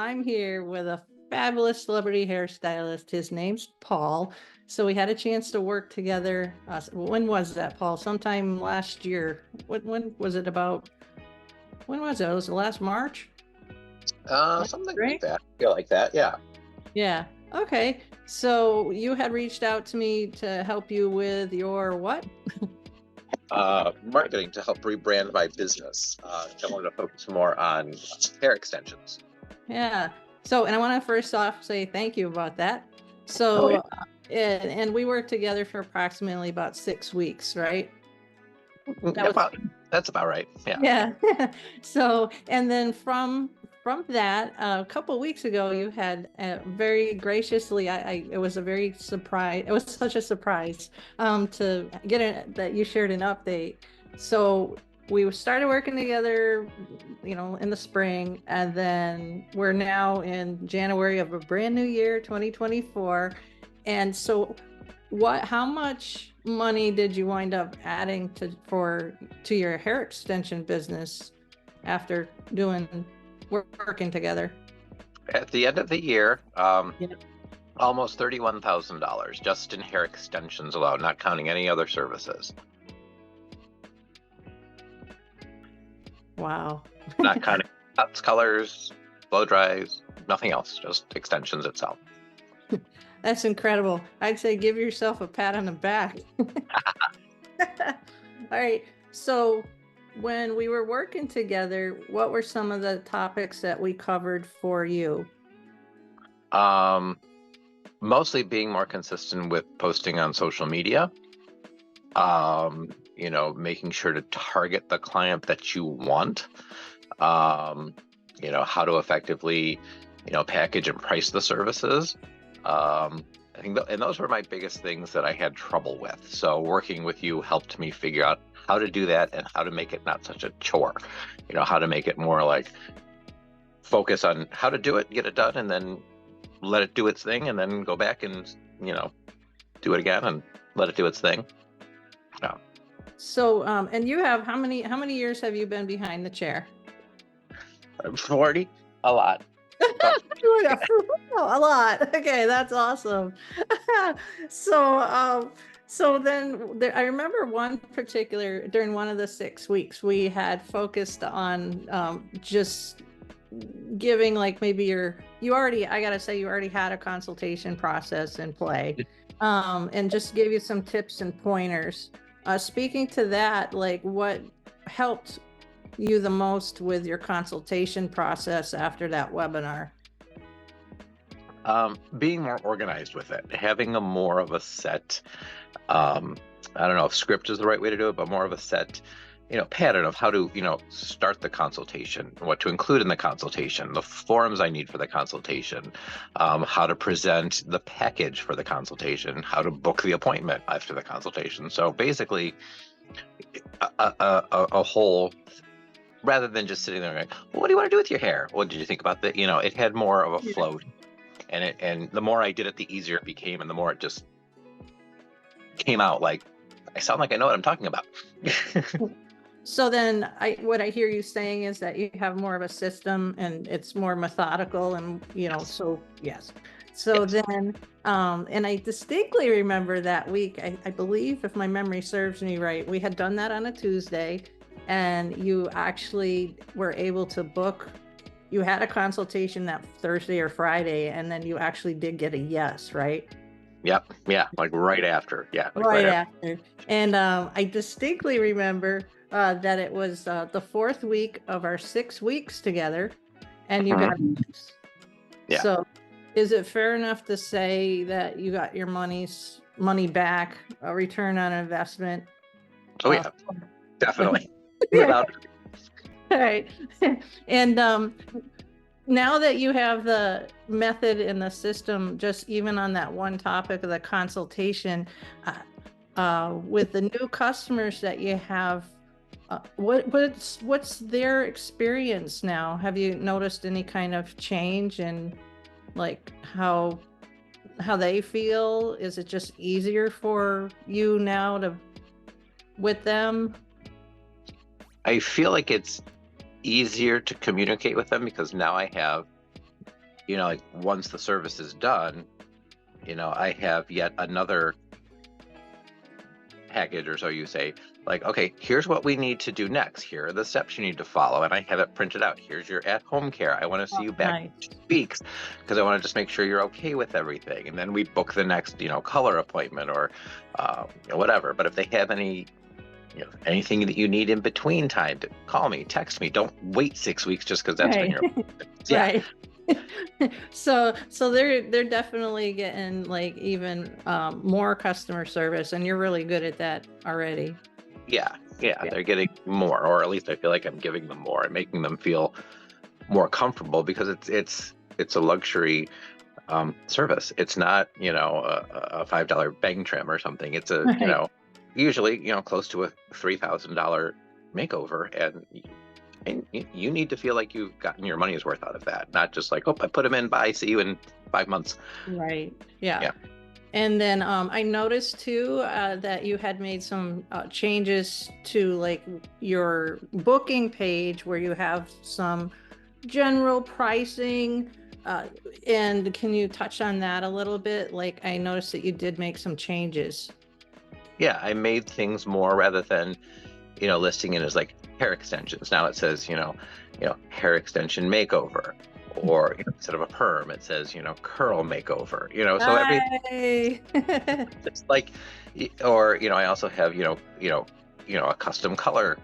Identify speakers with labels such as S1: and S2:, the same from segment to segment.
S1: I'm here with a fabulous celebrity hairstylist. His name's Paul. So we had a chance to work together. When was that, Paul? Sometime last year. When was it about? When was it? Was it last March?
S2: Something like
S1: Right?
S2: that. I feel like that. Yeah.
S1: Yeah. Okay. So you had reached out to me to help you with your what?
S2: Marketing to help rebrand my business. I wanted to focus more on hair extensions.
S1: Yeah. So, and I want to first off say thank you about that.
S2: Oh, yeah.
S1: So, and we worked together for approximately about 6 weeks, right? That was
S2: That's about right. Yeah.
S1: yeah. So, and then from that, a couple of weeks ago, you had very graciously, it was a very surprise. It was such a surprise to get that you shared an update. So we started working together, in the spring, and then we're now in January of a brand new year, 2024. And so how much money did you wind up adding to your hair extension business after working together?
S2: At the end of the year,
S1: Yeah.
S2: almost $31,000 just in hair extensions alone, not counting any other services.
S1: Wow.
S2: Not counting cuts, colors, blow dries, nothing else, just extensions itself.
S1: That's incredible. I'd say give yourself a pat on the back. All right. So when we were working together, what were some of the topics that we covered for you?
S2: Mostly being more consistent with posting on social media. Making sure to target the client that you want. How to effectively, package and price the services. I think and those were my biggest things that I had trouble with. So working with you helped me figure out how to do that and how to make it not such a chore. How to make it more like focus on how to do it, get it done, and then let it do its thing, and then go back and, do it again and let it do its thing. Yeah.
S1: So, and you have how many years have you been behind the chair?
S2: 40, a lot.
S1: A lot. Okay, that's awesome. So, so then I remember during one of the 6 weeks, we had focused on just giving like maybe I gotta say, you already had a consultation process in play, and just give you some tips and pointers. Speaking to that, like what helped you the most with your consultation process after that webinar?
S2: Being more organized with it, having a more of a set, I don't know if script is the right way to do it, but more of a set, pattern of how to, start the consultation, what to include in the consultation, the forms I need for the consultation, how to present the package for the consultation, how to book the appointment after the consultation. So basically, a whole, rather than just sitting there going, well, what do you want to do with your hair? What did you think about that? It had more of a flow. And the more I did it, the easier it became, and the more it just came out like I sound like I know what I'm talking about.
S1: So then what I hear you saying is that you have more of a system and it's more methodical and, so yes. So
S2: Yes.
S1: then, and I distinctly remember that week, I believe if my memory serves me right, we had done that on a Tuesday and you actually were able to you had a consultation that Thursday or Friday, and then you actually did get a yes, right?
S2: Yep. Yeah. Like right after. Yeah. Like
S1: Right
S2: right after.
S1: after. And I distinctly remember that it was the fourth week of our 6 weeks together, and you got
S2: Mhm.
S1: this.
S2: Yeah.
S1: So, is it fair enough to say that you got your money back, a return on investment?
S2: Oh
S1: Uh,
S2: yeah. Definitely.
S1: yeah.
S2: Without.
S1: All right. And now that you have the method and the system, just even on that one topic of the consultation, with the new customers that you have, what's their experience now? Have you noticed any kind of change in like how they feel? Is it just easier for you now with them?
S2: I feel like it's easier to communicate with them because now I have like once the service is done, I have yet another package, or so you say, like, okay, here's what we need to do next. Here are the steps you need to follow. And I have it printed out. Here's your at-home care. I want to see you back
S1: Nice.
S2: in 2 weeks because I want to just make sure you're okay with everything. And then we book the next, color appointment or whatever. But if they have anything that you need in between time, to call me, text me. Don't wait 6 weeks just because that's when
S1: Right.
S2: you're, yeah.
S1: Right. So they're definitely getting like even more customer service, and you're really good at that already.
S2: Yeah,
S1: Yeah.
S2: they're getting more, or at least I feel like I'm giving them more and making them feel more comfortable because it's a luxury service. It's not, a $5 bang trim or something. It's a,
S1: Right.
S2: usually, close to a $3,000 makeover, and you need to feel like you've gotten your money's worth out of that, not just like, oh, I put them in, bye, see you in 5 months.
S1: Right. Yeah.
S2: Yeah.
S1: And then I noticed too that you had made some changes to like your booking page where you have some general pricing. And can you touch on that a little bit? Like I noticed that you did make some changes.
S2: Yeah, I made things more rather than, listing it as like hair extensions. Now it says, hair extension makeover, or instead of a perm, it says, curl makeover. So every
S1: Hi.
S2: it's like, or I also have, a custom color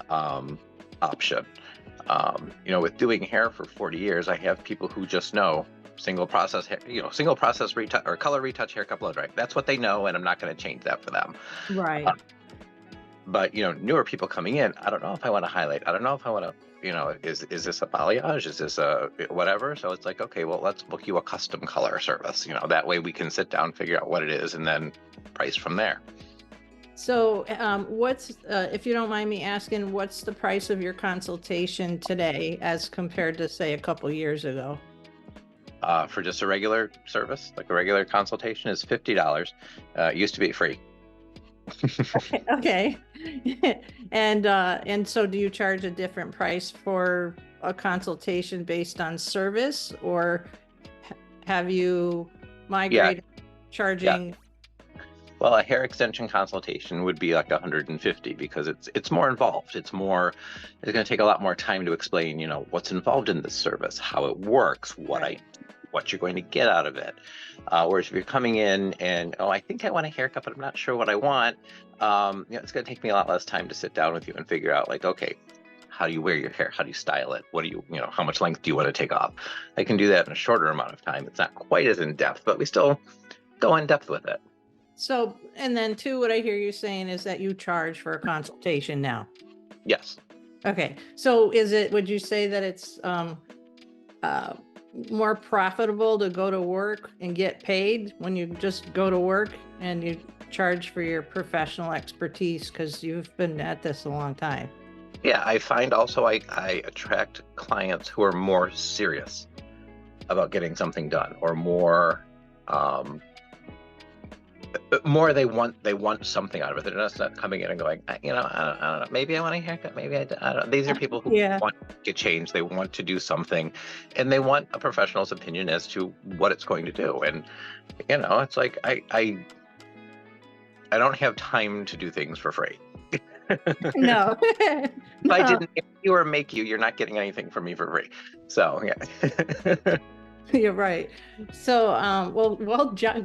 S2: option. With doing hair for 40 years, I have people who just know single process hair, single process retouch or color retouch haircut blow dry. That's what they know, and I'm not going to change that for them.
S1: Right.
S2: But newer people coming in, I don't know if I want to highlight. I don't know if I want to, is this a balayage? Is this a whatever? So it's like, okay, well, let's book you a custom color service. That way we can sit down, figure out what it is, and then price from there.
S1: So what's, if you don't mind me asking, what's the price of your consultation today as compared to say a couple years ago?
S2: For just a regular service, like a regular consultation, is $50. It used to be free.
S1: Okay. And so do you charge a different price for a consultation based on service, or have you migrated
S2: Yeah.
S1: charging?
S2: Well, a hair extension consultation would be like 150 because it's more involved. It's going to take a lot more time to explain, what's involved in this service, how it works,
S1: Right.
S2: what you're going to get out of it. Whereas if you're coming in and, oh, I think I want a haircut, but I'm not sure what I want, it's going to take me a lot less time to sit down with you and figure out like, okay, how do you wear your hair? How do you style it? What do you, how much length do you want to take off? I can do that in a shorter amount of time. It's not quite as in depth, but we still go in depth with it.
S1: So, and then too, what I hear you saying is that you charge for a consultation now.
S2: Yes.
S1: Okay. So would you say that it's uh, more profitable to go to work and get paid when you just go to work and you charge for your professional expertise because you've been at this a long time?
S2: Yeah, I find also I attract clients who are more serious about getting something done, or more they want something out of it. They're just not coming in and going, I don't know, maybe I want a haircut, maybe I don't know. These are people who
S1: Yeah.
S2: want to get changed. They want to do something, and they want a professional's opinion as to what it's going to do. And it's like I don't have time to do things for free.
S1: No.
S2: If I didn't make you or make you, you're not getting anything from me for free. So yeah.
S1: You're right. So,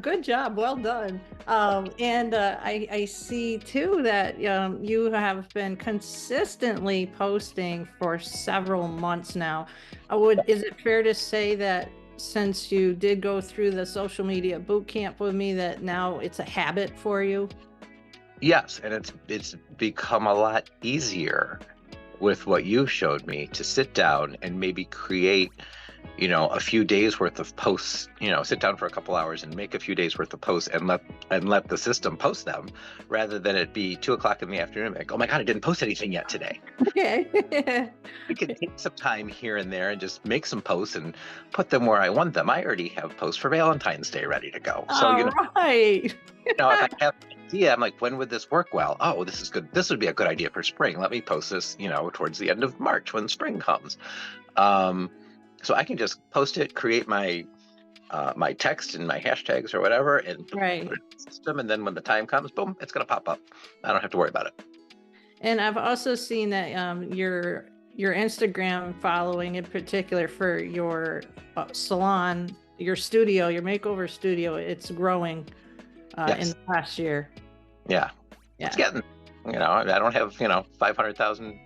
S1: good job, well done. And I see too that you have been consistently posting for several months now. Is it fair to say that since you did go through the social media boot camp with me, that now it's a habit for you?
S2: Yes, and it's become a lot easier with what you showed me to sit down and maybe create, a few days worth of posts, sit down for a couple hours and make a few days worth of posts and let the system post them, rather than it be 2 o'clock in the afternoon. Like, oh my God, I didn't post anything yet today.
S1: Okay.
S2: I could take some time here and there and just make some posts and put them where I want them. I already have posts for Valentine's Day ready to go. So,
S1: All right.
S2: if I have an idea, I'm like, when would this work well? Oh, this is good. This would be a good idea for spring. Let me post this, towards the end of March when spring comes. So I can just post it, create my my text and my hashtags or whatever, and put it
S1: Right.
S2: in the system. And then when the time comes, boom, it's going to pop up. I don't have to worry about it.
S1: And I've also seen that your Instagram following in particular for your salon, your studio, your makeover studio, it's growing in
S2: Yes.
S1: the past year.
S2: Yeah. It's
S1: Yeah.
S2: getting, I don't have, 500,000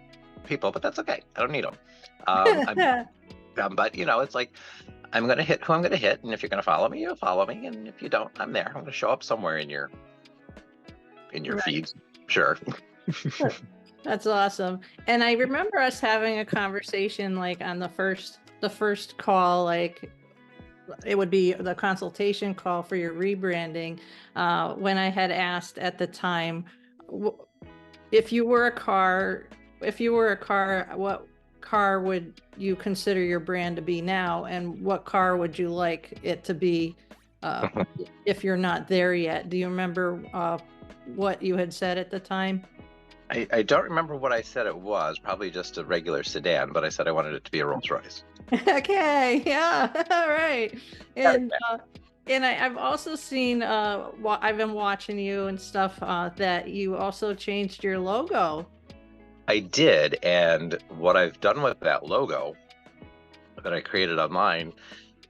S2: people, but that's okay. I don't need them. But it's like, I'm going to hit who I'm going to hit. And if you're going to follow me, you'll follow me. And if you don't, I'm there. I'm going to show up somewhere in your
S1: Right.
S2: feeds. Sure.
S1: That's awesome. And I remember us having a conversation like on the first call, like it would be the consultation call for your rebranding, when I had asked at the time, if you were a car, what car would you consider your brand to be now, and what car would you like it to be if you're not there yet? Do you remember what you had said at the time?
S2: I don't remember what I said it was, probably just a regular sedan, but I said I wanted it to be a Rolls Royce.
S1: Okay, yeah, all right. And I've also seen I've been watching you and stuff that you also changed your logo.
S2: I did, and what I've done with that logo that I created online,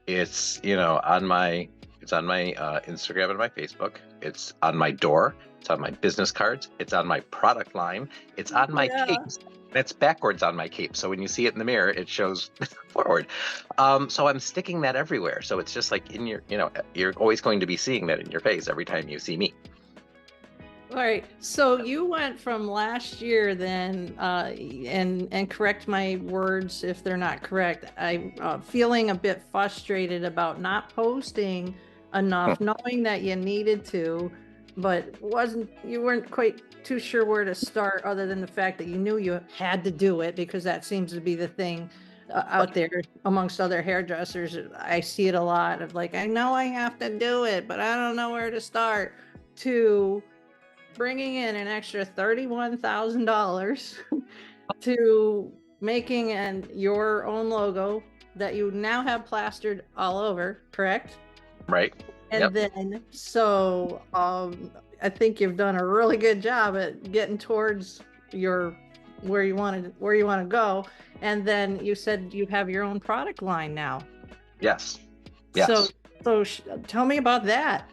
S2: it's it's on my Instagram and my Facebook. It's on my door. It's on my business cards. It's on my product line. It's on my capes. And it's backwards on my cape. So when you see it in the mirror, it shows forward. So I'm sticking that everywhere. So it's just like in your, you're always going to be seeing that in your face every time you see me.
S1: All right. So you went from last year then, and correct my words if they're not correct. I feeling a bit frustrated about not posting enough, knowing that you needed to, but you weren't quite too sure where to start, other than the fact that you knew you had to do it because that seems to be the thing out there amongst other hairdressers. I see it a lot of like, I know I have to do it, but I don't know where to start. To bringing in an extra $31,000 to making your own logo that you now have plastered all over, correct?
S2: Right.
S1: And then, so I think you've done a really good job at getting towards where you want to go. And then you said you have your own product line now.
S2: Yes.
S1: So tell me about that.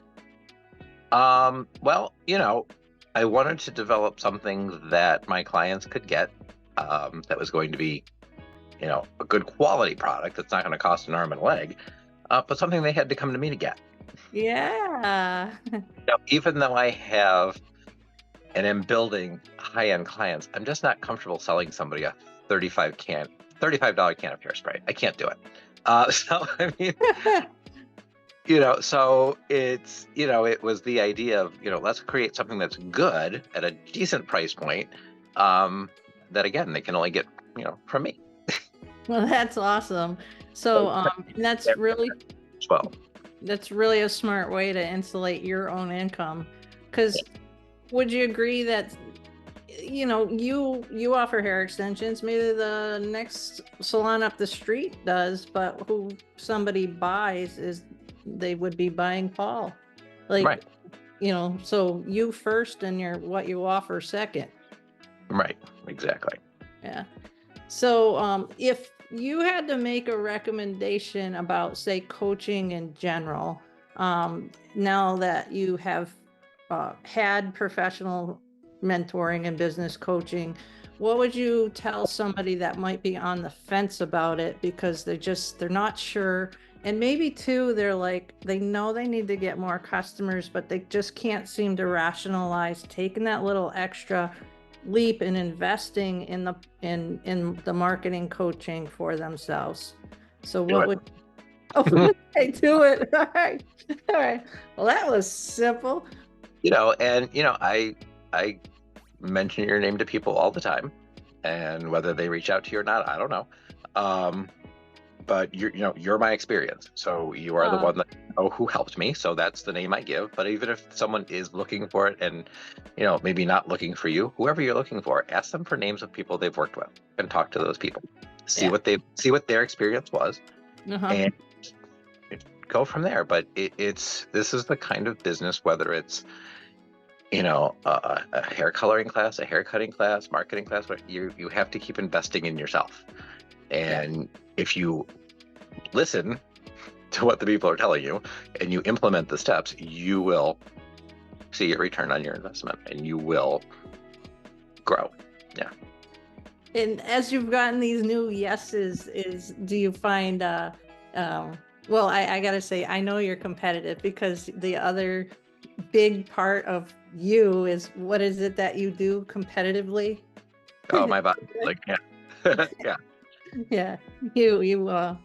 S2: Well, I wanted to develop something that my clients could get, that was going to be, a good quality product that's not going to cost an arm and a leg, but something they had to come to me to get.
S1: Yeah.
S2: Even though I have and am building high-end clients, I'm just not comfortable selling somebody a $35 can of hairspray. I can't do it. So I mean, so it's, it was the idea of, let's create something that's good at a decent price point, that again, they can only get, from me.
S1: Well, that's awesome. So, that's really a smart way to insulate your own income. Because would you agree that, you offer hair extensions, maybe the next salon up the street does, but who somebody buys they would be buying Paul. Like,
S2: right.
S1: So you first and what you offer second.
S2: Right. Exactly.
S1: Yeah. So if you had to make a recommendation about, say, coaching in general, now that you have had professional mentoring and business coaching, what would you tell somebody that might be on the fence about it because they're not sure? And maybe too, they're like, they know they need to get more customers, but they just can't seem to rationalize taking that little extra leap in investing in the marketing coaching for themselves. So what would okay, do it. All right. Well, that was simple.
S2: I mention your name to people all the time, and whether they reach out to you or not, I don't know. But you're my experience, so you are the one that who helped me, so that's the name I give. But even if someone is looking for it and maybe not looking for you, whoever you're looking for, ask them for names of people they've worked with and talk to those people, see what their experience was,
S1: Uh-huh.
S2: and go from there. But this is the kind of business, whether it's a hair coloring class, a hair cutting class, marketing class, where you have to keep investing in yourself.
S1: Yeah.
S2: And if you listen to what the people are telling you and you implement the steps, you will see a return on your investment and you will grow. Yeah.
S1: And as you've gotten these new yeses, do you find well, I gotta say, I know you're competitive because the other big part of you is, what is it that you do competitively?
S2: Oh, my body. Like, yeah. Yeah.
S1: Yeah, you are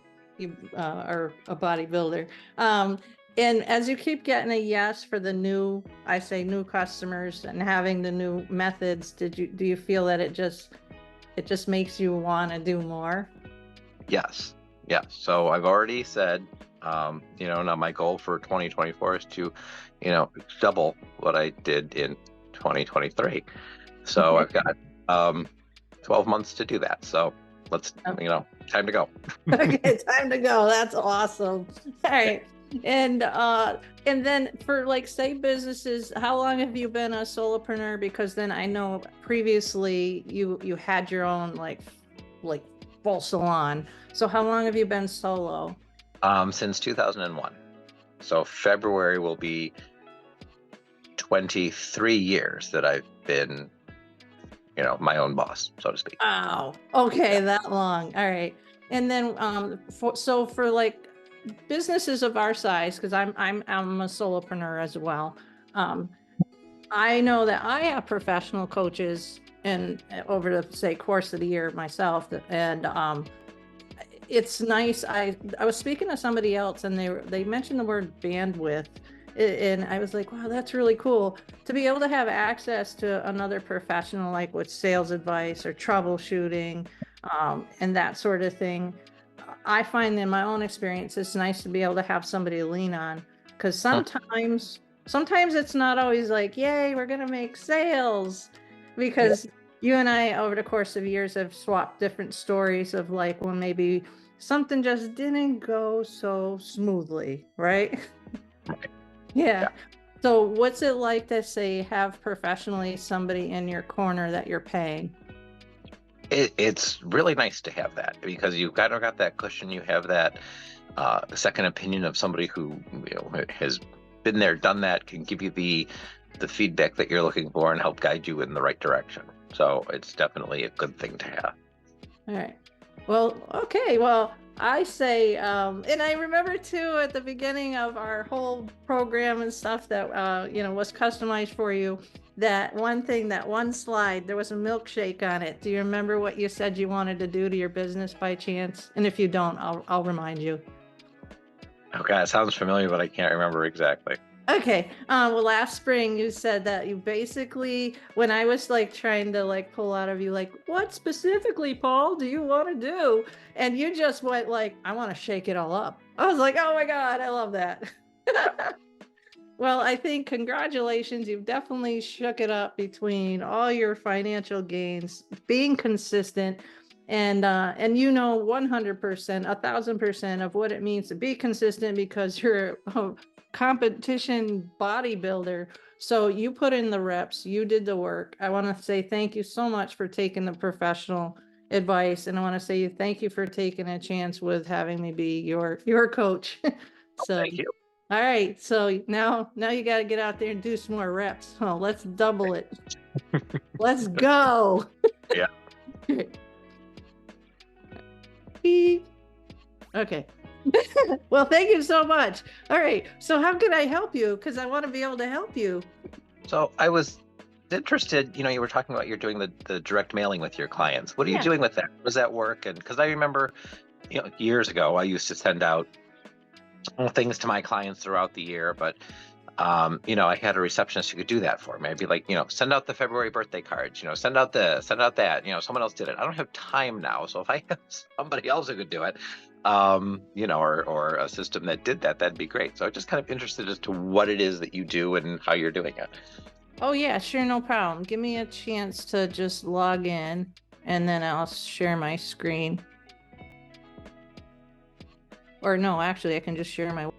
S1: a bodybuilder. Um, and as you keep getting a yes for the new, I say new customers and having the new methods, do you feel that it just makes you want to do more?
S2: Yes. Yes. So I've already said, now my goal for 2024 is to, double what I did in 2023. So
S1: Okay.
S2: I've got 12 months to do that. So let's, time to go.
S1: Okay, time to go. That's awesome. All
S2: Yeah.
S1: right. And then for, like, say, businesses, how long have you been a solopreneur? Because then I know previously you had your own like full salon. So how long have you been solo?
S2: Since 2001. So February will be 23 years that I've been, my own boss, so to speak.
S1: Wow. Okay,
S2: Yeah.
S1: that long. All right. And then for like businesses of our size, because I'm a solopreneur as well. Um, I know that I have professional coaches and over the, say, course of the year myself, and it's nice. I was speaking to somebody else and they mentioned the word bandwidth, and I was like, wow, that's really cool to be able to have access to another professional, like with sales advice or troubleshooting, and that sort of thing. I find in my own experience it's nice to be able to have somebody to lean on, because
S2: Hmm.
S1: sometimes it's not always like, yay, we're gonna make sales,
S2: Yeah.
S1: because you and I over the course of years have swapped different stories of, like, when maybe something just didn't go so smoothly, right?
S2: Right.
S1: Yeah.
S2: Yeah.
S1: So what's it like to, say, have professionally somebody in your corner that you're paying?
S2: It's really nice to have that because you've kind of got that cushion. You have that second opinion of somebody who has been there, done that, can give you the feedback that you're looking for and help guide you in the right direction. So it's definitely a good thing to have.
S1: All right. Well, okay. Well, I say, and I remember too at the beginning of our whole program and stuff that was customized for you. That one thing, that one slide, there was a milkshake on it. Do you remember what you said you wanted to do to your business by chance? And if you don't, I'll remind you.
S2: Okay, it sounds familiar, but I can't remember exactly.
S1: Okay. Well, last spring you said that you basically, when I was like trying to like pull out of you, like, what specifically, Paul, do you want to do? And you just went like, I want to shake it all up. I was like, oh my God, I love that. Well, I think congratulations. You've definitely shook it up between all your financial gains, being consistent, and 100%, 1,000% of what it means to be consistent, because you're a competition bodybuilder. So you put in the reps, you did the work. I want to say thank you so much for taking the professional advice, and I want to say thank you for taking a chance with having me be your coach. So.
S2: Thank you.
S1: All right, so now you got to get out there and do some more reps. Oh, let's double it. Let's go.
S2: Yeah.
S1: Beep. Okay. Well, thank you so much. All right, so how can I help you? Because I want to be able to help you.
S2: So I was interested, you were talking about you're doing the direct mailing with your clients. What are you
S1: Yeah.
S2: doing with that? Does that work? And because I remember, years ago, I used to send out things to my clients throughout the year, but I had a receptionist who could do that for me. I'd be like, send out the February birthday cards, send out send out that, someone else did it. I don't have time now. So if I have somebody else who could do it, or a system that did that, that'd be great. So I'm just kind of interested as to what it is that you do and how you're doing it.
S1: Oh yeah, sure, no problem. Give me a chance to just log in, and then I'll share my screen. or no, actually I can just share my